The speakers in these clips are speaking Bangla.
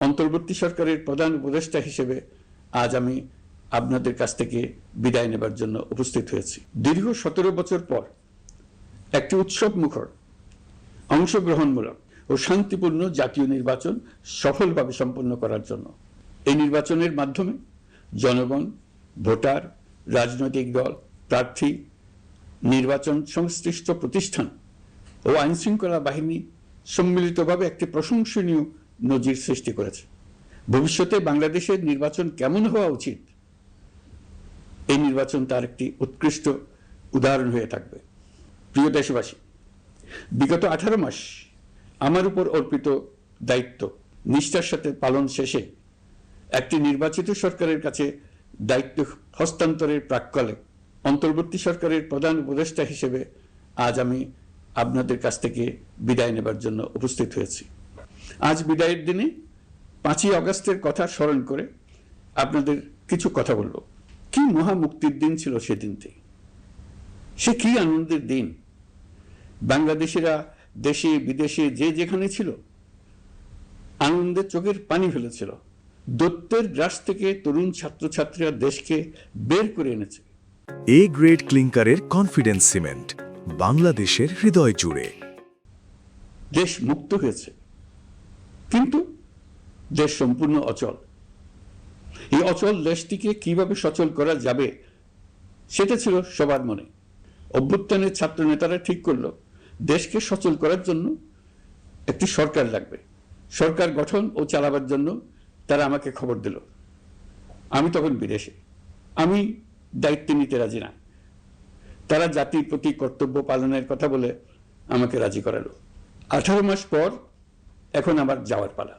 অন্তর্বর্তী সরকারের প্রধান উপদেষ্টা হিসেবে আজ আমি আপনাদের কাছ থেকে বিদায় নেবার জন্য উপস্থিত হয়েছি। দীর্ঘ 17 বছর পর একটি উৎসব মুখর, অংশগ্রহণমূলক ও শান্তিপূর্ণ জাতীয় নির্বাচন সফলভাবে সম্পন্ন করার জন্য এই নির্বাচনের মাধ্যমে জনগণ, ভোটার, রাজনৈতিক দল, প্রার্থী, নির্বাচন সংশ্লিষ্ট প্রতিষ্ঠান ও আইনশৃঙ্খলা বাহিনী সম্মিলিতভাবে একটি প্রশংসনীয় নজির সৃষ্টি করেছে। ভবিষ্যতে বাংলাদেশের নির্বাচন কেমন হওয়া উচিত, এই নির্বাচন তার একটি উৎকৃষ্ট উদাহরণ হয়ে থাকবে। প্রিয় দেশবাসী, বিগত 18 মাস আমার উপর অর্পিত দায়িত্ব নিষ্ঠার সাথে পালন শেষে একটি নির্বাচিত সরকারের কাছে দায়িত্ব হস্তান্তরের প্রাক্কালে অন্তর্বর্তী সরকারের প্রধান উপদেষ্টা হিসেবে আজ আমি আপনাদের কাছ থেকে বিদায় নেবার জন্য উপস্থিত হয়েছি। আজ বিদায়ের দিনে 5ই আগস্টের কথা স্মরণ করে আপনাদের কিছু কথা বলব। কি মহা মুক্তির দিন ছিল সেদিনটি, সে কি আনন্দের দিন। বাংলাদেশিরা দেশে বিদেশে যে যেখানে ছিল আনন্দে চোখের পানি ফেলেছিল। দৈত্যের গ্রাস থেকে তরুণ ছাত্রছাত্রীরা দেশকে বের করে এনেছে। এ গ্রেড ক্লিংকারের কনফিডেন্স সিমেন্ট, বাংলাদেশের হৃদয় জুড়ে। দেশ মুক্ত হয়েছে, কিন্তু দেশ সম্পূর্ণ অচল। এই অচল দেশটিকে কিভাবে সচল করা যাবে সেটা ছিল সবার মনে। অভ্যুত্থানের ছাত্র নেতারা ঠিক করলো দেশকে সচল করার জন্য একটি সরকার লাগবে। সরকার গঠন ও চালাবার জন্য তারা আমাকে খবর দিল। আমি তখন বিদেশে, আমি দায়িত্ব নিতে রাজি না। তারা জাতির প্রতি কর্তব্য পালনের কথা বলে আমাকে রাজি করালো। 18 মাস পর এখন আমার যাওয়ার পালা।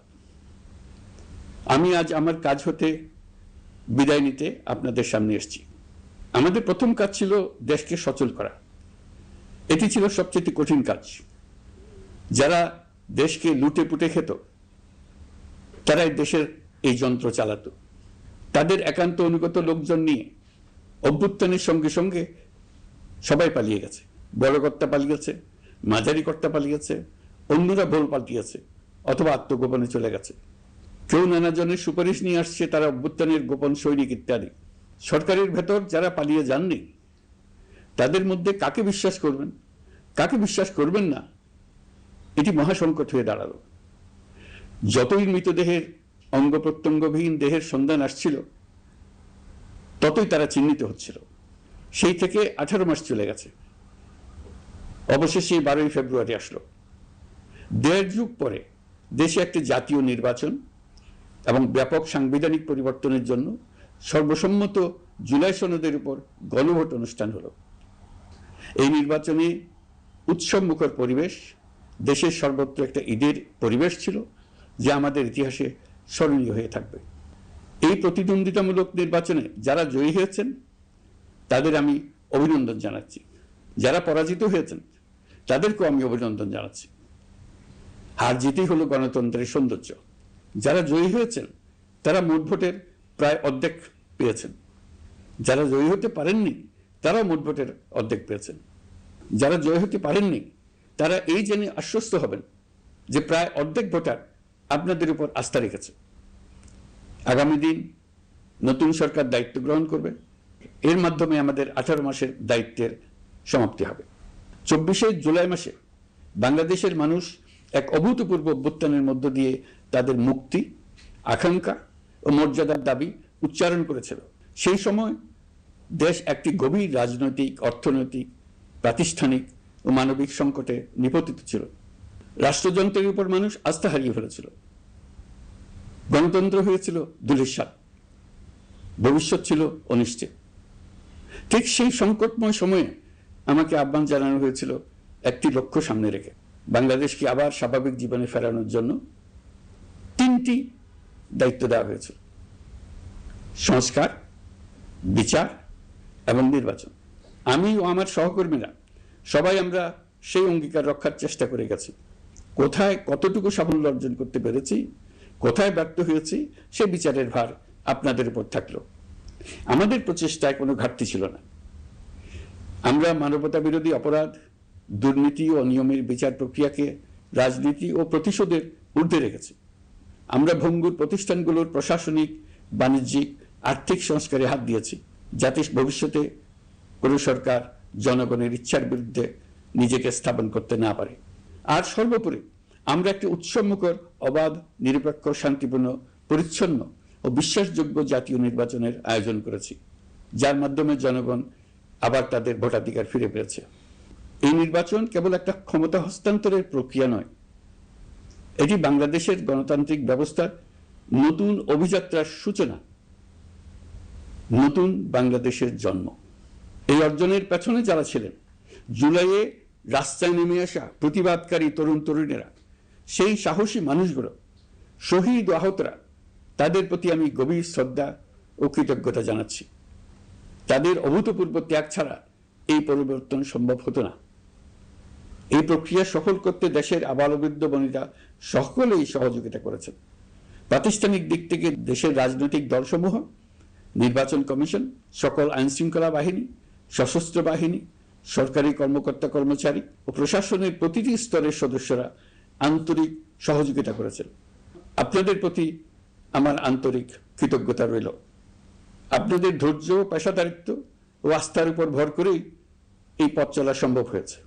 আমি আজ আমার কাজ হতে বিদায় নিতে আপনাদের সামনে এসেছি। আমাদের প্রথম কাজ ছিল দেশকে সচল করা। এটি ছিল সবচেয়ে কঠিন কাজ। যারা দেশকে লুটে পুটে খেত তারাই দেশের এই যন্ত্র চালাতো। তাদের একান্ত অনুগত লোকজন নিয়ে অভ্যুত্থানের সঙ্গে সঙ্গে সবাই পালিয়ে গেছে। বড় কর্তা পালিয়েছে, মাঝারি কর্তা পালিয়েছে, অন্যরা ভোল পাল্টিয়েছে অথবা আত্মগোপনে চলে গেছে। কেউ নানা জনের সুপারিশ নিয়ে আসছে, তারা অভ্যুত্থানের গোপন সৈনিক ইত্যাদি। সরকারের ভেতর যারা পালিয়ে যাননি তাদের মধ্যে কাকে বিশ্বাস করবেন, কাকে বিশ্বাস করবেন না, এটি মহাসংকট হয়ে দাঁড়ালো। যতই মৃতদেহের অঙ্গ প্রত্যঙ্গবিহীন দেহের সন্ধান আসছিল ততই তারা চিহ্নিত হচ্ছিল। সেই থেকে 18 মাস চলে গেছে। অবশেষে 12ই ফেব্রুয়ারি আসলো। 1.5 যুগ পরে দেশে একটি জাতীয় নির্বাচন এবং ব্যাপক সাংবিধানিক পরিবর্তনের জন্য সর্বসম্মত জুলাই সনদের উপর গণভোট অনুষ্ঠান হলো। এই নির্বাচনে উৎসব মুখর পরিবেশ, দেশের সর্বত্র একটা ঈদের পরিবেশ ছিল যা আমাদের ইতিহাসে স্মরণীয় হয়ে থাকবে। এই প্রতিদ্বন্দ্বিতামূলক নির্বাচনে যারা জয়ী হয়েছেন তাদের আমি অভিনন্দন জানাচ্ছি। যারা পরাজিত হয়েছেন তাদেরকেও আমি অভিনন্দন জানাচ্ছি। হার জিতই হলো গণতন্ত্রের সৌন্দর্য। যারা জয়ী হয়েছেন তারা মোট ভোটের প্রায় অর্ধেক পেয়েছেন। যারা জয়ী হতে পারেননি তারাও মোট ভোটের অর্ধেক পেয়েছেন। যারা জয়ী হতে পারেননি তারা এই জেনে আশ্বস্ত হবেন যে প্রায় অর্ধেক ভোটার আপনাদের উপর আস্থা রেখেছে। আগামী দিন নতুন সরকার দায়িত্ব গ্রহণ করবে। এর মাধ্যমে আমাদের 18 মাসের দায়িত্বের সমাপ্তি হবে। 24শে জুলাই মাসে বাংলাদেশের মানুষ এক অভূতপূর্ব অভ্যুত্থানের মধ্য দিয়ে তাদের মুক্তি, আকাঙ্ক্ষা ও মর্যাদার দাবি উচ্চারণ করেছিল। সেই সময় দেশ একটি গভীর রাজনৈতিক, অর্থনৈতিক, প্রাতিষ্ঠানিক ও মানবিক সংকটে নিপতিত ছিল। রাষ্ট্রযন্ত্রের উপর মানুষ আস্থা হারিয়ে ফেলেছিল। গণতন্ত্র হয়েছিল ধূলিসাৎ, ভবিষ্যৎ ছিল অনিশ্চিত। ঠিক সেই সংকটময় সময়ে আমাকে আহ্বান জানানো হয়েছিল একটি লক্ষ্য সামনে রেখে বাংলাদেশকে আবার স্বাভাবিক জীবনে ফেরানোর জন্য 3টি দায়িত্ব দেওয়া হয়েছিল: সংস্কার, বিচার এবং নির্বাচন। আমি ও আমার সহকর্মীরা সবাই আমরা সেই অঙ্গীকার রক্ষার চেষ্টা করে গেছি। কোথায় কতটুকু সাফল্য অর্জন করতে পেরেছি, কোথায় ব্যর্থ হয়েছি, সে বিচারের ভার আপনাদের উপর থাকলো। আমাদের প্রচেষ্টায় কোনো ঘাটতি ছিল না। আমরা মানবতা বিরোধী অপরাধ, দুর্নীতি ও অনিয়মের বিচার প্রক্রিয়াকে রাজনীতি ও প্রতিশোধের ঊর্ধ্বে রেখেছি। আমরা ভঙ্গুর প্রতিষ্ঠানগুলোর প্রশাসনিক, বাণিজ্যিক, আর্থিক সংস্কারে হাত দিয়েছি, যাতে ভবিষ্যতে কোনো সরকার জনগণের ইচ্ছার বিরুদ্ধে নিজেকে স্থাপন করতে না পারে। আর সর্বোপরি আমরা একটি উৎসবমুখর, অবাধ, নিরপেক্ষ, শান্তিপূর্ণ, পরিচ্ছন্ন ও বিশ্বাসযোগ্য জাতীয় নির্বাচনের আয়োজন করেছি, যার মাধ্যমে জনগণ আবার তাদের ভোটাধিকার ফিরে পেয়েছে। এই নির্বাচন কেবল একটা ক্ষমতা হস্তান্তরের প্রক্রিয়া নয়, এটি বাংলাদেশের গণতান্ত্রিক ব্যবস্থার নতুন অভিযাত্রার সূচনা, নতুন বাংলাদেশের জন্ম। এই অর্জনের পেছনে যারা ছিলেন, জুলাইয়ে রাস্তায় নেমে আসা প্রতিবাদকারী তরুণ তরুণীরা, সেই সাহসী মানুষগুলো, শহীদ ও আহতরা, তাদের প্রতি আমি গভীর শ্রদ্ধা ও কৃতজ্ঞতা জানাচ্ছি। তাদের অভূতপূর্ব ত্যাগ ছাড়া এই পরিবর্তন সম্ভব হতো না। এই প্রক্রিয়া সফল করতে দেশের আবালবৃদ্ধ বনিতা সকলেই সহযোগিতা করেছেন। প্রাতিষ্ঠানিক দিক থেকে দেশের রাজনৈতিক দলসমূহ, নির্বাচন কমিশন, সকল আইনশৃঙ্খলা বাহিনী, সশস্ত্র বাহিনী, সরকারি কর্মকর্তা কর্মচারী ও প্রশাসনের প্রতিটি স্তরের সদস্যরা আন্তরিক সহযোগিতা করেছেন। আপনাদের প্রতি আমার আন্তরিক কৃতজ্ঞতা রইল। আপনাদের ধৈর্য, পেশাদারিত্ব ও আস্থার উপর ভর করেই এই পথ চলা সম্ভব হয়েছে।